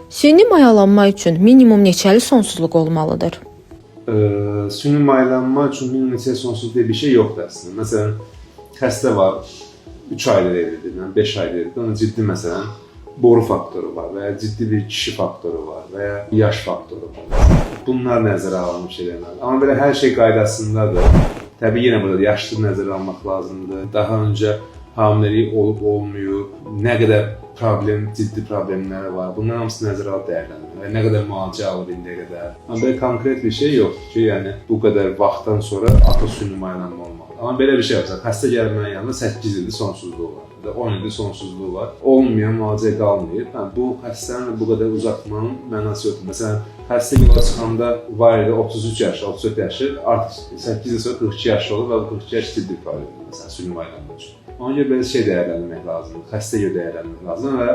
Süni mayalanma üçün minimum neçəli sonsuzluq olmalıdır? Süni mayalanma üçün minimum neçəli sonsuzluq diye bir şey yoxdur əslində. Məsələn, xəstə var, 3 aydır evlidir, 5 aydır evlidir. Onun ciddi məsələn, boru faktoru var və ya ciddi bir kişi faktoru var və ya yaş faktoru var. Bunlar nəzərə alınmış şeylərdir. Amma belə hər şey qaydasındadır. Təbii yenə burada yaşlı nəzərə almaq lazımdır. Daha öncə hamiləlik olub olmuyor, nə qədər ciddi problemləri var. Bunların hamısı nəzərə alıb dəyərləndirir. Nə qədər müalicə alır indiyə qədər. Amma belə konkret bir şey yoxdur ki, yəni bu qədər vaxtdan sonra artıq süni mayalanma olmalı. Amma belə bir şey var. Xəstə gəlir mənim yanında 8 ildir sonsuzluğu var. 10 ildir sonsuzluğu var. Olmayan müalicə qalmayır. Bu xəstələrin bu qədər uzatmanın mənası yoxdur. Məsələn, xəstə yola çıxanda var idi 33 yaşı, 34 yaşı, artıq 8 il sonra 42 yaşı olur və bu 42 yaş ciddi bir problemdir. Məsələn, süni mayalanma üçün. Ona görə belə şey dəyərləndirmək lazımdır, xəstə görə dəyərləndirmək lazımdır və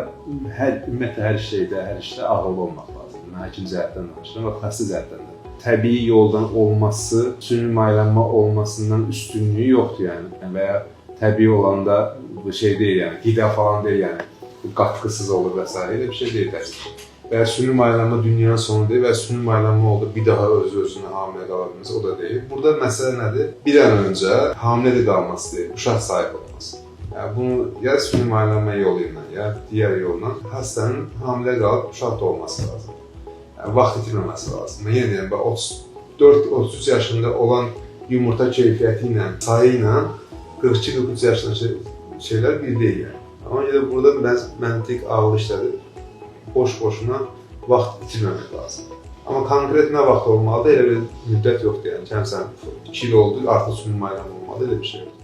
ümumiyyətlə hər işdə ağıllı olmaq lazımdır. Mən həkim cəhətdən danışıram və xəstə cəhətdən də. Təbii yoldan olması, süni mayalanma olmasından üstünlüyü yoxdur yəni və ya təbii olanda bu şey deyil yəni, qida falan deyil yəni, qatqısız olur və s. Elə bir şey deyil təbii ki. Və ya süni mayalanma dünyanın sonu deyil və süni mayalanma oldu, bir daha özünə hamilə qala bilməsi, o da deyil. Burada məsələ nədir? Bir an öncə hamilə qalması deyil, uşaq sahib olması. Yəni bunu ya süni mayalanma yolu ilə, ya digər yolla xəstənin hamilə qalıb uşaq doğması lazım. Yəni vaxt itirməməsi lazım. Mən yenə deyirəm, 34-33 yaşında olan yumurta keyfiyyəti ilə, sayı ilə 42-43 yaşında şeylər bir deyil yəni. Ona görə burada məntiq ağıl işlədir. Boş-boşuna vaxt itirməmək lazım. Amma konkret nə vaxt olmalıdır, elə bir müddət yoxdur yəni. Məsələn, 2 il oldu, artıq süni mayalanma olmalıdır, elə bir şey yoxdur.